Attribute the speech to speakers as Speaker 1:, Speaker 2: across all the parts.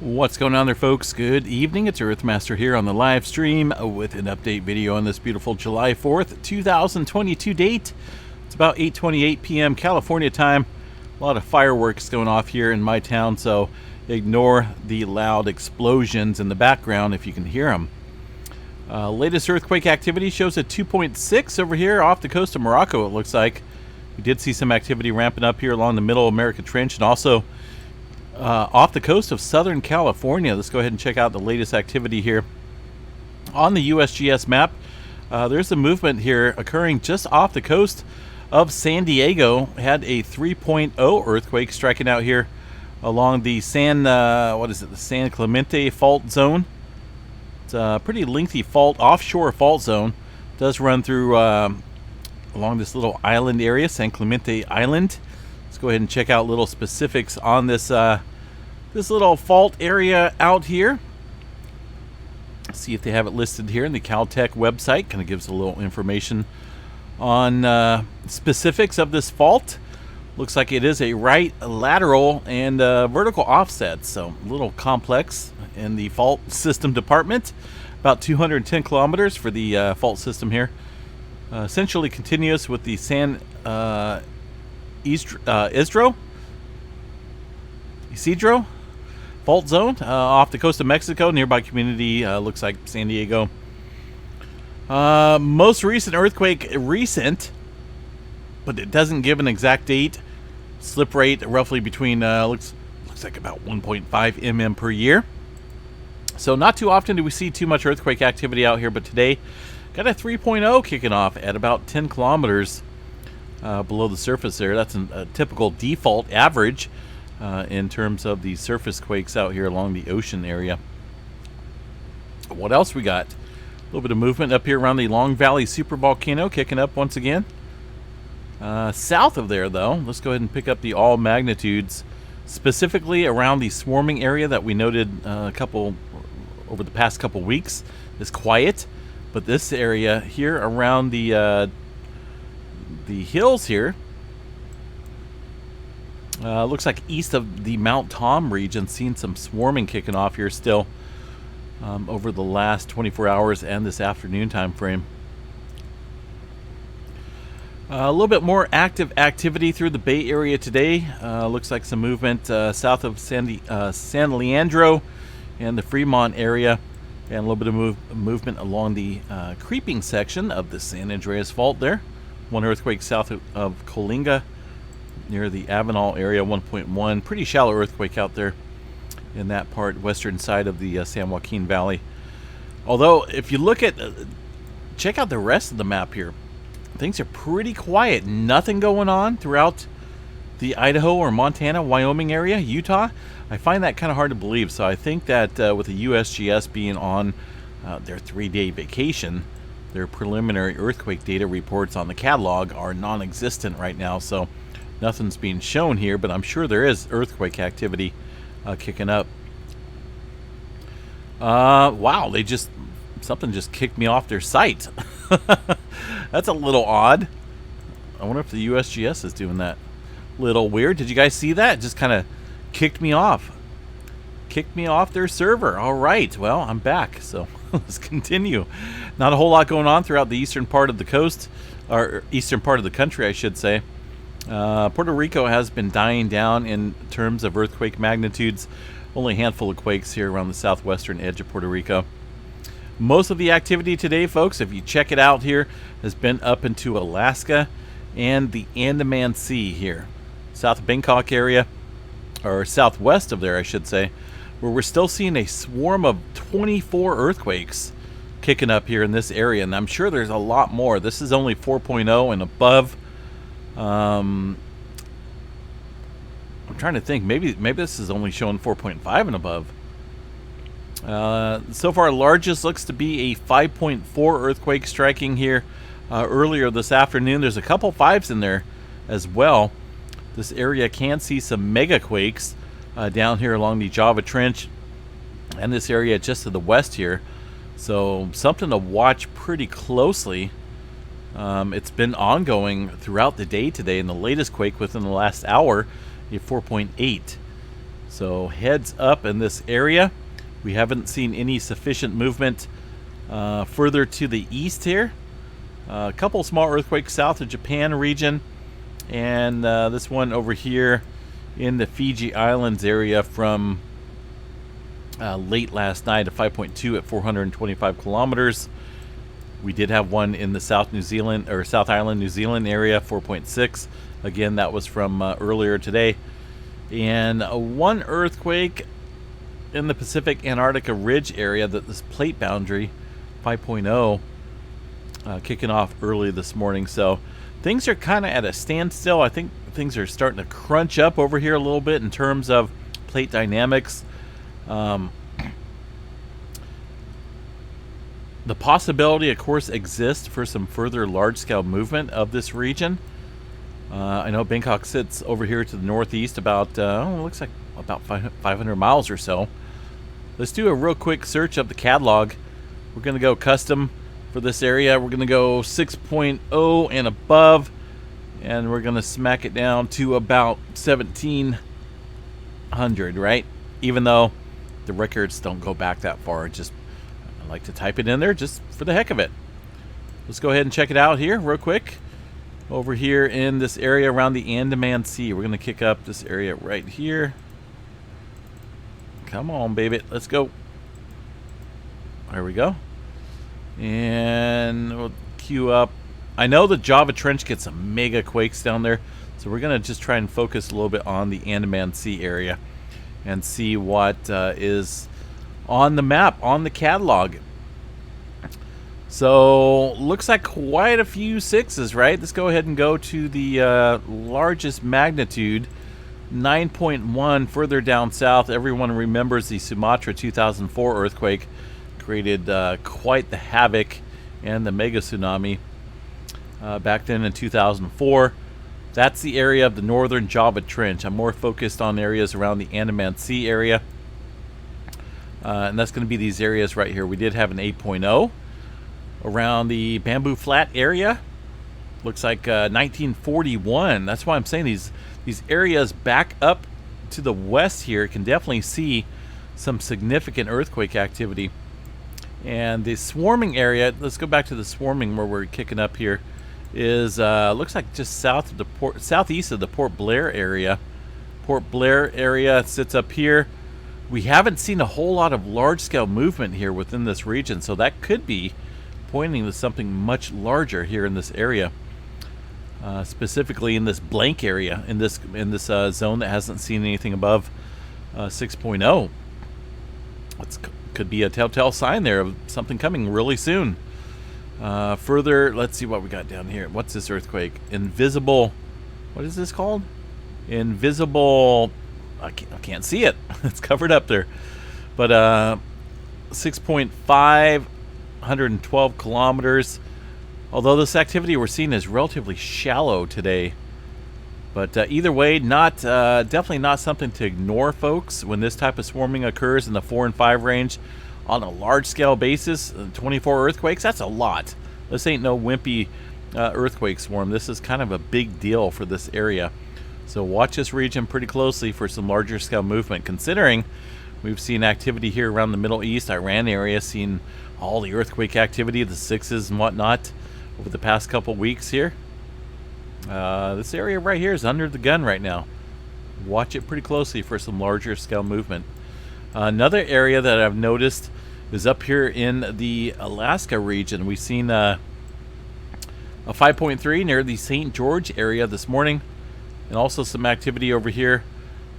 Speaker 1: What's going on there, folks? Good evening. It's Earthmaster here on the live stream with an update video on this beautiful July 4th, 2022 date. It's about 8:28 p.m. California time. A lot of fireworks going off here in my town, so ignore the loud explosions in the background if you can hear them. Latest earthquake activity shows a 2.6 over here off the coast of Morocco, it looks like. We did see some activity ramping up here along the Middle America Trench and also off the coast of Southern California. Let's go ahead and check out the latest activity here. On the USGS map, there's a movement here occurring just off the coast of San Diego. Had a 3.0 earthquake striking out here along the the San Clemente fault zone. It's a pretty lengthy fault, offshore fault zone. It does run through along this little island area, San Clemente Island. Let's go ahead and check out little specifics on this this little fault area out here. See if they have it listed here in the Caltech website. Kind of gives a little information on specifics of this fault. Looks like it is a right lateral and vertical offset, so a little complex in the fault system department. About 210 kilometers for the fault system here. Essentially continuous with the San Isidro fault zone off the coast of Mexico. Nearby community looks like San Diego. Most recent earthquake, but it doesn't give an exact date. Slip rate roughly between looks like about 1.5 mm per year. So not too often do we see too much earthquake activity out here, but today got a 3.0 kicking off at about 10 kilometers below the surface there. That's a typical default average in terms of the surface quakes out here along the ocean area. What else we got? A little bit of movement up here around the Long Valley supervolcano kicking up once again. South of there, though, let's go ahead and pick up the all magnitudes, specifically around the swarming area that we noted over the past couple weeks is quiet. But this area here around the hills here, looks like east of the Mount Tom region, seen some swarming kicking off here still over the last 24 hours and this afternoon time frame. A little bit more active activity through the Bay Area today. Looks like some movement south of San Leandro and the Fremont area, and a little bit of movement along the creeping section of the San Andreas Fault there. One earthquake south of Coalinga near the Avenal area, 1.1. Pretty shallow earthquake out there in that western side of the San Joaquin Valley. Although, if you look at, check out the rest of the map here. Things are pretty quiet. Nothing going on throughout the Idaho or Montana, Wyoming area, Utah. I find that kind of hard to believe. So I think that with the USGS being on their 3-day vacation, their preliminary earthquake data reports on the catalog are non-existent right now. So nothing's being shown here, but I'm sure there is earthquake activity kicking up. Wow, something just kicked me off their site. That's a little odd. I wonder if the USGS is doing that. Little weird. Did you guys see that? It just kind of kicked me off. Kicked me off their server. All right. Well, I'm back. So let's continue. Not a whole lot going on throughout the eastern part of the coast, or eastern part of the country, I should say. Puerto Rico has been dying down in terms of earthquake magnitudes. Only a handful of quakes here around the southwestern edge of Puerto Rico. Most of the activity today, folks, if you check it out here, has been up into Alaska and the Andaman Sea here. South of Bangkok area, or southwest of there, I should say, where we're still seeing a swarm of 24 earthquakes kicking up here in this area. And I'm sure there's a lot more. This is only 4.0 and above. I'm trying to think. Maybe this is only showing 4.5 and above. So far, largest looks to be a 5.4 earthquake striking here earlier this afternoon. There's a couple 5s in there as well. This area can see some mega quakes down here along the Java Trench and this area just to the west here. So something to watch pretty closely. It's been ongoing throughout the day today, and the latest quake within the last hour, a 4.8. So heads up in this area. We haven't seen any sufficient movement further to the east here. A couple small earthquakes south of Japan region, and this one over here in the Fiji Islands area from late last night, a 5.2 at 425 kilometers. We did have one in the South Island, New Zealand area, 4.6. Again, that was from earlier today. And one earthquake in the Pacific Antarctica Ridge area, that this plate boundary, 5.0, kicking off early this morning. So things are kind of at a standstill. I think things are starting to crunch up over here a little bit in terms of plate dynamics. The possibility, of course, exists for some further large-scale movement of this region. I know Bangkok sits over here to the northeast about, looks like about 500 miles or so. Let's do a real quick search of the catalog. We're going to go custom for this area. We're going to go 6.0 and above, and we're going to smack it down to about 1700, right? Even though the records don't go back that far, just I like to type it in there just for the heck of it. Let's go ahead and check it out here real quick. Over here in this area around the Andaman Sea. We're going to kick up this area right here. Come on, baby. Let's go. There we go. And we'll queue up. I know the Java Trench gets some mega quakes down there, so we're going to just try and focus a little bit on the Andaman Sea area and see what is on the map, on the catalog. So looks like quite a few sixes, right? Let's go ahead and go to the largest magnitude, 9.1 further down south. Everyone remembers the Sumatra 2004 earthquake created quite the havoc and the mega tsunami back then in 2004. That's the area of the northern Java Trench. I'm more focused on areas around the Andaman Sea area. And that's going to be these areas right here. We did have an 8.0 around the Bamboo Flat area. Looks like 1941. That's why I'm saying these areas back up to the west here can definitely see some significant earthquake activity. And the swarming area, let's go back to the swarming where we're kicking up here, is looks like just south of the southeast of the Port Blair area. Port Blair area sits up here. We haven't seen a whole lot of large-scale movement here within this region, so that could be pointing to something much larger here in this area, specifically in this blank area, in this zone that hasn't seen anything above 6.0. It could be a telltale sign there of something coming really soon. Further, let's see what we got down here. What's this earthquake? Invisible. What is this called? Invisible. I can't see it. It's covered up there. But 6.5. 112 kilometers. Although this activity we're seeing is relatively shallow today, but either way, definitely not something to ignore, folks. When this type of swarming occurs in the 4 and 5 range on a large-scale basis, 24 earthquakes, that's a lot. This ain't no wimpy earthquake swarm. This is kind of a big deal for this area. So watch this region pretty closely for some larger scale movement, considering we've seen activity here around the Middle East, Iran area, seen all the earthquake activity, the sixes and whatnot over the past couple weeks here. This area right here is under the gun right now. Watch it pretty closely for some larger scale movement. Another area that I've noticed is up here in the Alaska region. We've seen a 5.3 near the St. George area this morning, and also some activity over here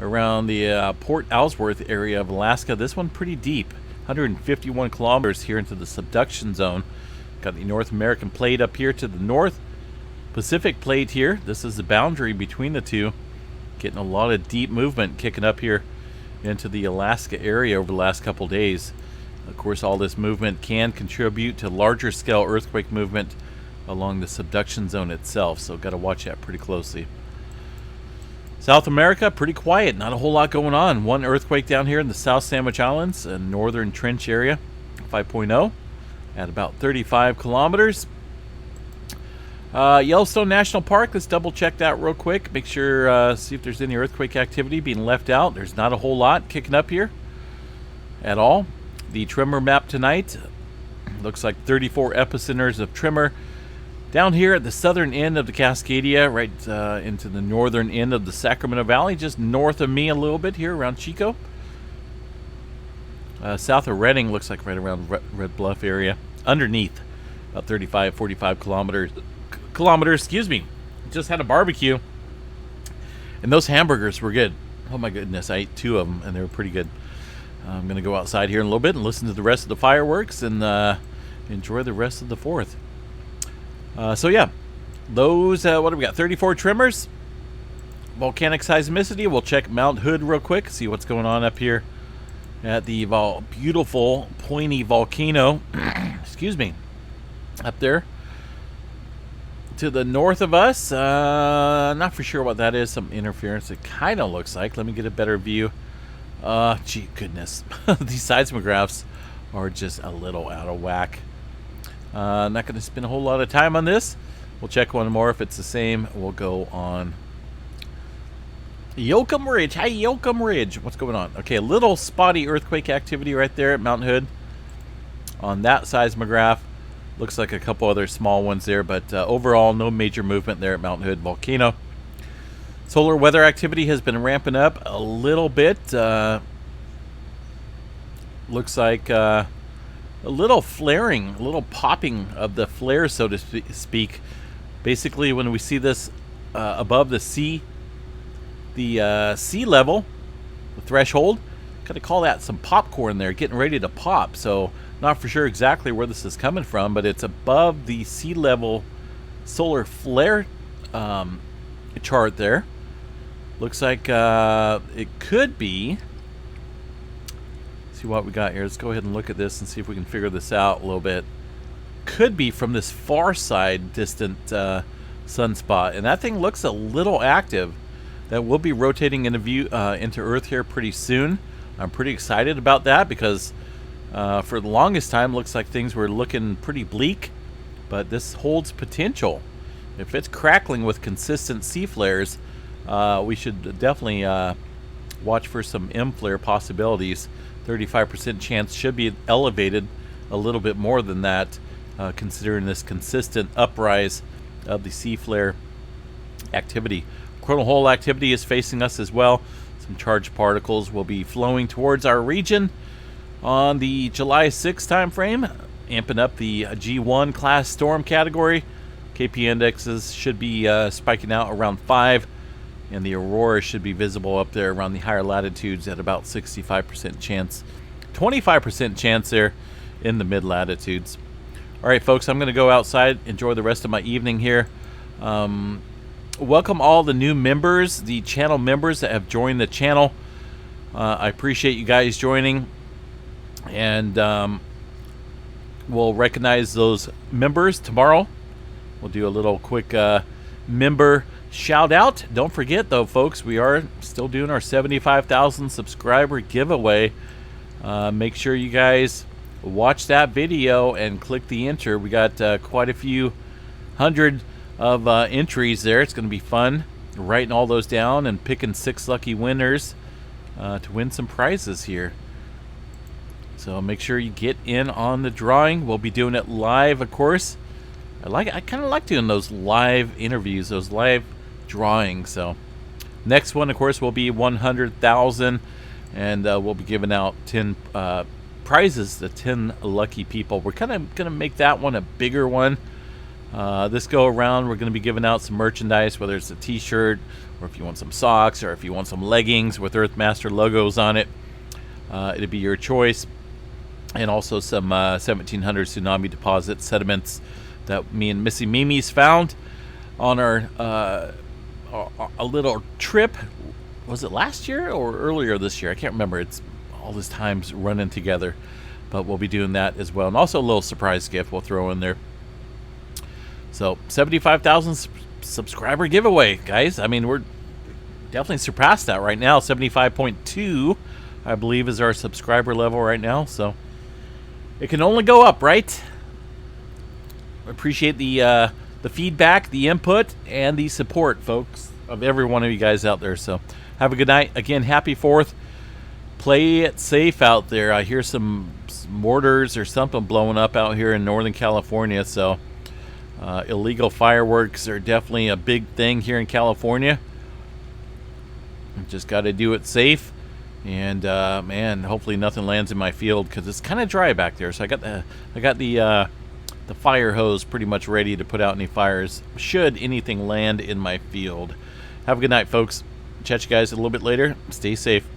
Speaker 1: around the Port Ellsworth area of Alaska. This one pretty deep. 151 kilometers here into the subduction zone. Got the North American plate up here to the north. Pacific plate here. This is the boundary between the two. Getting a lot of deep movement kicking up here into the Alaska area over the last couple days. Of course, all this movement can contribute to larger scale earthquake movement along the subduction zone itself. So got to watch that pretty closely. South America, pretty quiet. Not a whole lot going on. One earthquake down here in the South Sandwich Islands, a northern trench area, 5.0 at about 35 kilometers. Yellowstone National Park, let's double check that real quick. Make sure, see if there's any earthquake activity being left out. There's not a whole lot kicking up here at all. The tremor map tonight looks like 34 epicenters of tremor down here at the southern end of the Cascadia, right into the northern end of the Sacramento Valley, just north of me a little bit here around Chico. South of Redding looks like right around Red Bluff area. Underneath, about 35, 45 kilometers, excuse me. Just had a barbecue, and those hamburgers were good. Oh my goodness, I ate 2 of them, and they were pretty good. I'm going to go outside here in a little bit and listen to the rest of the fireworks and enjoy the rest of the 4th. So yeah, those, what do we got? 34 tremors, volcanic seismicity. We'll check Mount Hood real quick, see what's going on up here at the beautiful pointy volcano. Excuse me, up there to the north of us. Not for sure what that is. Some interference, it kind of looks like. Let me get a better view. Gee goodness, these seismographs are just a little out of whack. Not going to spend a whole lot of time on this. We'll check one more. If it's the same, we'll go on Yoakum Ridge. Hi, Yoakum Ridge. What's going on? Okay, a little spotty earthquake activity right there at Mount Hood. On that seismograph, looks like a couple other small ones there, but overall, no major movement there at Mount Hood Volcano. Solar weather activity has been ramping up a little bit. Looks like a little flaring, a little popping of the flare, so to speak. Basically, when we see this above the sea level, the threshold, gotta call that some popcorn there, getting ready to pop. So not for sure exactly where this is coming from, but it's above the sea level solar flare chart there. Looks like it could be. See what we got here. Let's go ahead and look at this and see if we can figure this out a little bit. Could be from this far side distant sunspot, and that thing looks a little active. That will be rotating into Earth here pretty soon. I'm pretty excited about that because for the longest time looks like things were looking pretty bleak, but this holds potential. If it's crackling with consistent sea flares, we should definitely watch for some M flare possibilities. 35% chance should be elevated a little bit more than that, considering this consistent uprise of the sea flare activity. Coronal hole activity is facing us as well. Some charged particles will be flowing towards our region on the July 6th time frame, amping up the G1 class storm category. KP indexes should be spiking out around 5, and the aurora should be visible up there around the higher latitudes at about 65% chance. 25% chance there in the mid latitudes. All right, folks, I'm going to go outside, enjoy the rest of my evening here. Welcome all the new members, the channel members that have joined the channel. I appreciate you guys joining, and we'll recognize those members tomorrow. We'll do a little quick member shout out. Don't forget though, folks, we are still doing our 75,000 subscriber giveaway. Make sure you guys watch that video and click the enter. We got quite a few hundred of entries there. It's going to be fun writing all those down and picking 6 lucky winners to win some prizes here. So make sure you get in on the drawing. We'll be doing it live, of course. I kind of like doing those live interviews, those live drawings. So next one, of course, will be 100,000, and we'll be giving out 10 prizes to 10 lucky people. We're kind of going to make that one a bigger one. This go around, we're going to be giving out some merchandise, whether it's a t-shirt, or if you want some socks, or if you want some leggings with Earthmaster logos on it. It'll be your choice. And also some 1700 tsunami deposit sediments that me and Missy Mimi's found on our a little trip. Was it last year or earlier this year? I can't remember. It's all this time's running together, but we'll be doing that as well. And also a little surprise gift we'll throw in there. So 75,000 subscriber giveaway, guys. I mean, we're definitely surpassed that right now. 75.2, I believe, is our subscriber level right now. So it can only go up, right? Appreciate the the feedback, the input, and the support, folks, of every one of you guys out there. So have a good night. Again, happy 4th. Play it safe out there. I hear some mortars or something blowing up out here in Northern California. So illegal fireworks are definitely a big thing here in California. Just got to do it safe. And man, hopefully nothing lands in my field because it's kind of dry back there. So I got the fire hose pretty much ready to put out any fires should anything land in my field. Have a good night, folks. Catch you guys a little bit later. Stay safe.